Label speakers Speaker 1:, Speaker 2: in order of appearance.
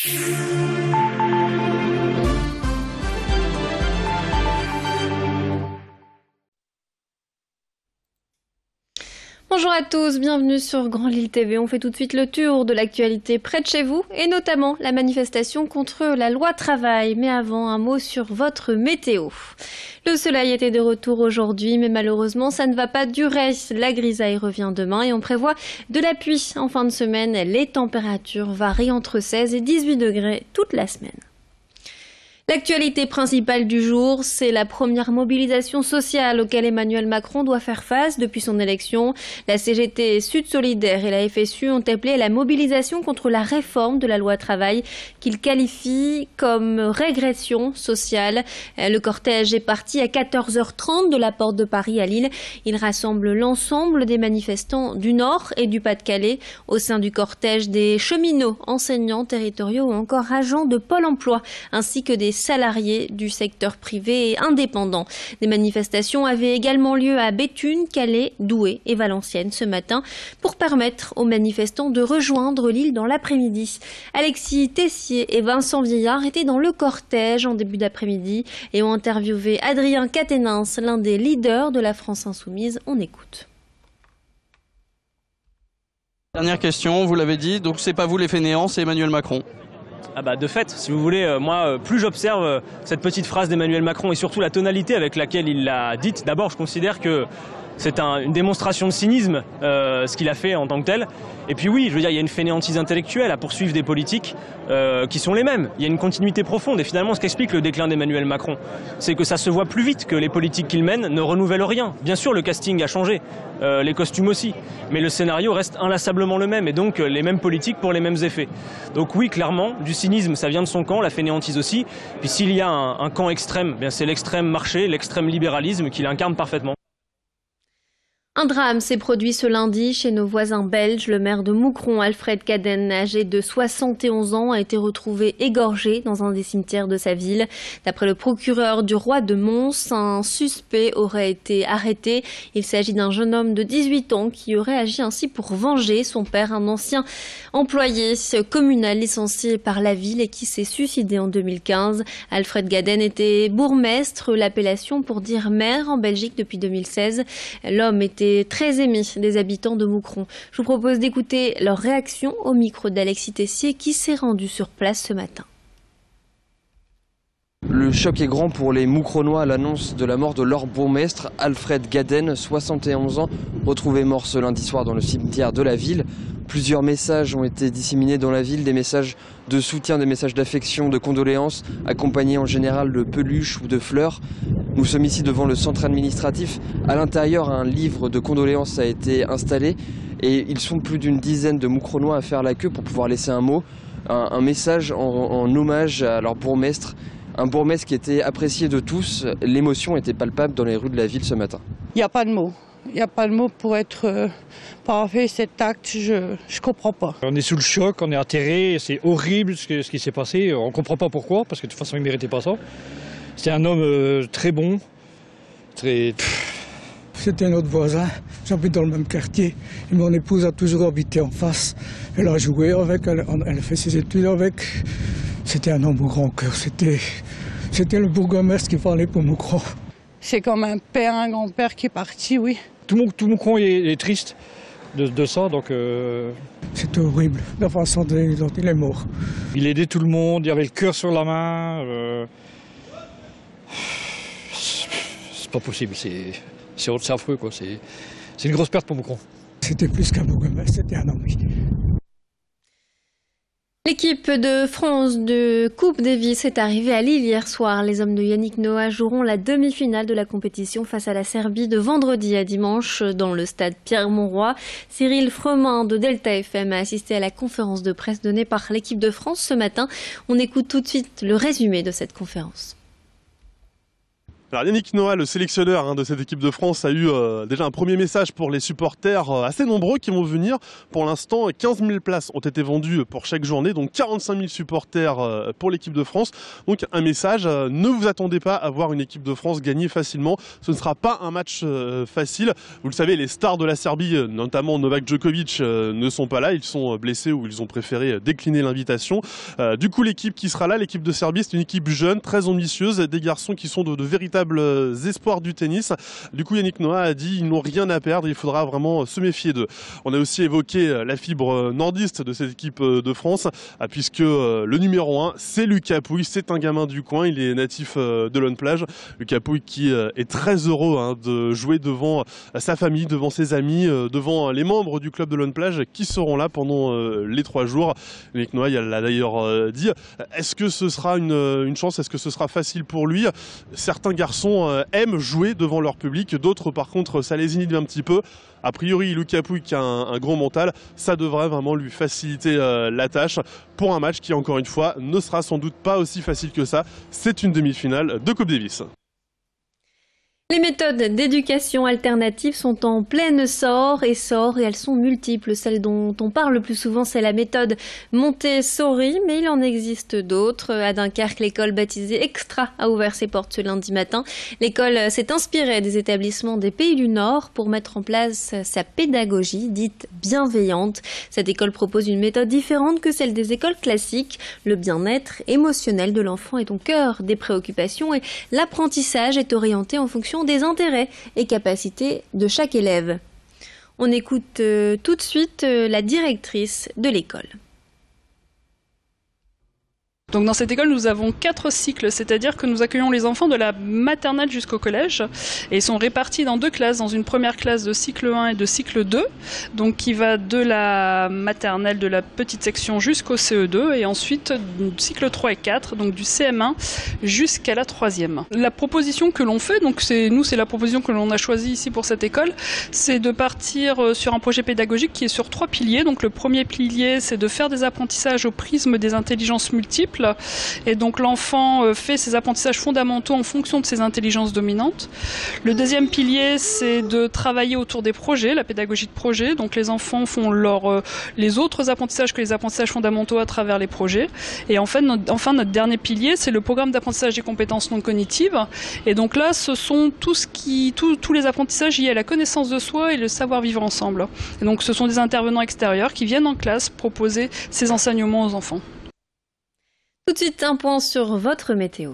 Speaker 1: Bonjour à tous, bienvenue sur Grand Lille TV. On fait tout de suite le tour de l'actualité près de chez vous et notamment la manifestation contre la loi travail. Mais avant, un mot sur votre météo. Le soleil était de retour aujourd'hui, mais malheureusement, ça ne va pas durer. La grisaille revient demain et on prévoit de la pluie en fin de semaine. Les températures varient entre 16 et 18 degrés toute la semaine. L'actualité principale du jour, c'est la première mobilisation sociale auquel Emmanuel Macron doit faire face depuis son élection. La CGT Sud Solidaire et la FSU ont appelé à la mobilisation contre la réforme de la loi travail qu'ils qualifient comme régression sociale. Le cortège est parti à 14h30 de la Porte de Paris à Lille. Il rassemble l'ensemble des manifestants du Nord et du Pas-de-Calais. Au sein du cortège, des cheminots, enseignants territoriaux ou encore agents de Pôle emploi, ainsi que des salariés du secteur privé et indépendant. Des manifestations avaient également lieu à Béthune, Calais, Douai et Valenciennes ce matin pour permettre aux manifestants de rejoindre Lille dans l'après-midi. Alexis Tessier et Vincent Vieillard étaient dans le cortège en début d'après-midi et ont interviewé Adrien Quatennens, l'un des leaders de la France Insoumise. On écoute.
Speaker 2: Dernière question, vous l'avez dit, donc c'est pas vous les fainéants, c'est Emmanuel Macron.
Speaker 3: Ah bah de fait, si vous voulez, moi, plus j'observe cette petite phrase d'Emmanuel Macron et surtout la tonalité avec laquelle il l'a dite, d'abord je considère que c'est une démonstration de cynisme, ce qu'il a fait en tant que tel. Et puis oui, je veux dire, il y a une fainéantise intellectuelle à poursuivre des politiques qui sont les mêmes. Il y a une continuité profonde. Et finalement, ce qu'explique le déclin d'Emmanuel Macron, c'est que ça se voit plus vite que les politiques qu'il mène ne renouvellent rien. Bien sûr, le casting a changé, les costumes aussi. Mais le scénario reste inlassablement le même. Et donc, les mêmes politiques pour les mêmes effets. Donc oui, clairement, du cynisme, ça vient de son camp, la fainéantise aussi. Puis s'il y a un camp extrême, bien c'est l'extrême marché, l'extrême libéralisme qu'il incarne parfaitement.
Speaker 1: Un drame s'est produit ce lundi chez nos voisins belges. Le maire de Moucron, Alfred Caden, âgé de 71 ans, a été retrouvé égorgé dans un des cimetières de sa ville. D'après le procureur du roi de Mons, un suspect aurait été arrêté. Il s'agit d'un jeune homme de 18 ans qui aurait agi ainsi pour venger son père, un ancien employé communal licencié par la ville et qui s'est suicidé en 2015. Alfred Caden était bourgmestre, l'appellation pour dire maire en Belgique depuis 2016. L'homme était très aimé des habitants de Moucron. Je vous propose d'écouter leur réaction au micro d'Alexis Tessier qui s'est rendu sur place ce matin.
Speaker 4: Le choc est grand pour les Moucronois à l'annonce de la mort de leur bourgmestre Alfred Caden, 71 ans, retrouvé mort ce lundi soir dans le cimetière de la ville. Plusieurs messages ont été disséminés dans la ville, des messages de soutien, des messages d'affection, de condoléances, accompagnés en général de peluches ou de fleurs. Nous sommes ici devant le centre administratif. À l'intérieur, un livre de condoléances a été installé et ils sont plus d'une dizaine de Moucronois à faire la queue pour pouvoir laisser un mot, un message en hommage à leur bourgmestre. Un bourgmestre qui était apprécié de tous. L'émotion était palpable dans les rues de la ville ce matin.
Speaker 5: Il n'y a pas de mots. Il n'y a pas de mots pour avoir fait cet acte, je ne comprends pas.
Speaker 6: On est sous le choc, on est atterré, c'est horrible ce qui s'est passé. On ne comprend pas pourquoi, parce que de toute façon il ne méritait pas ça. C'était un homme très bon, très...
Speaker 7: C'était notre voisin, j'habite dans le même quartier. Et mon épouse a toujours habité en face. Elle a joué avec, elle a fait ses études avec. C'était un homme au grand cœur, c'était le bourgmestre qu'il fallait pour Moucron.
Speaker 5: C'est comme un père, un grand-père qui est parti, oui.
Speaker 6: Tout Moucron est triste de ça, donc...
Speaker 7: C'est horrible, la façon dont il est mort.
Speaker 6: Il aidait tout le monde, il avait le cœur sur la main. C'est pas possible, c'est affreux, quoi. C'est une grosse perte pour Moucron.
Speaker 7: C'était plus qu'un bourgmestre, c'était un ami.
Speaker 1: L'équipe de France de Coupe Davis est arrivée à Lille hier soir. Les hommes de Yannick Noah joueront la demi-finale de la compétition face à la Serbie de vendredi à dimanche dans le stade Pierre-Mauroy. Cyril Fremin de Delta FM a assisté à la conférence de presse donnée par l'équipe de France ce matin. On écoute tout de suite le résumé de cette conférence.
Speaker 8: Alors Yannick Noah, le sélectionneur de cette équipe de France, a eu déjà un premier message pour les supporters assez nombreux qui vont venir. Pour l'instant, 15 000 places ont été vendues pour chaque journée, donc 45 000 supporters pour l'équipe de France. Donc un message, ne vous attendez pas à voir une équipe de France gagner facilement. Ce ne sera pas un match facile. Vous le savez, les stars de la Serbie, notamment Novak Djokovic, ne sont pas là. Ils sont blessés ou ils ont préféré décliner l'invitation. Du coup, l'équipe qui sera là, l'équipe de Serbie, c'est une équipe jeune, très ambitieuse, des garçons qui sont de véritables espoirs du tennis. Du coup, Yannick Noah a dit ils n'ont rien à perdre, il faudra vraiment se méfier d'eux. On a aussi évoqué la fibre nordiste de cette équipe de France, puisque le numéro 1, c'est Lucas Pouille, c'est un gamin du coin, il est natif de Lonne-Plage. Lucas Pouille qui est très heureux de jouer devant sa famille, devant ses amis, devant les membres du club de Lonne-Plage qui seront là pendant les 3 jours. Yannick Noah l'a d'ailleurs dit. Est-ce que ce sera une chance? Est-ce que ce sera facile pour lui? Certains garçons aiment jouer devant leur public, d'autres par contre ça les inhibe un petit peu. A priori, Lucas Pouille qui a un gros mental, ça devrait vraiment lui faciliter la tâche pour un match qui, encore une fois, ne sera sans doute pas aussi facile que ça. C'est une demi-finale de Coupe Davis.
Speaker 1: Les méthodes d'éducation alternative sont en plein essor et elles sont multiples. Celle dont on parle le plus souvent, c'est la méthode Montessori, mais il en existe d'autres. À Dunkerque, l'école baptisée Extra a ouvert ses portes ce lundi matin. L'école s'est inspirée des établissements des pays du Nord pour mettre en place sa pédagogie dite bienveillante. Cette école propose une méthode différente que celle des écoles classiques. Le bien-être émotionnel de l'enfant est au cœur des préoccupations et l'apprentissage est orienté en fonction des intérêts et capacités de chaque élève. On écoute tout de suite la directrice de l'école.
Speaker 9: Donc dans cette école, nous avons 4 cycles, c'est-à-dire que nous accueillons les enfants de la maternelle jusqu'au collège et ils sont répartis dans 2 classes, dans une première classe de cycle 1 et de cycle 2, donc qui va de la maternelle de la petite section jusqu'au CE2 et ensuite cycle 3 et 4, donc du CM1 jusqu'à la 3e. La proposition que l'on fait, donc c'est la proposition que l'on a choisie ici pour cette école, c'est de partir sur un projet pédagogique qui est sur 3 piliers. Donc le premier pilier, c'est de faire des apprentissages au prisme des intelligences multiples. Et donc l'enfant fait ses apprentissages fondamentaux en fonction de ses intelligences dominantes. Le deuxième pilier, c'est de travailler autour des projets, la pédagogie de projet. Donc les enfants font les autres apprentissages que les apprentissages fondamentaux à travers les projets. Et enfin, notre dernier pilier, c'est le programme d'apprentissage des compétences non cognitives. Et donc là, ce sont tous les apprentissages liés à la connaissance de soi et le savoir vivre ensemble. Et donc ce sont des intervenants extérieurs qui viennent en classe proposer ces enseignements aux enfants.
Speaker 1: Tout de suite, un point sur votre météo.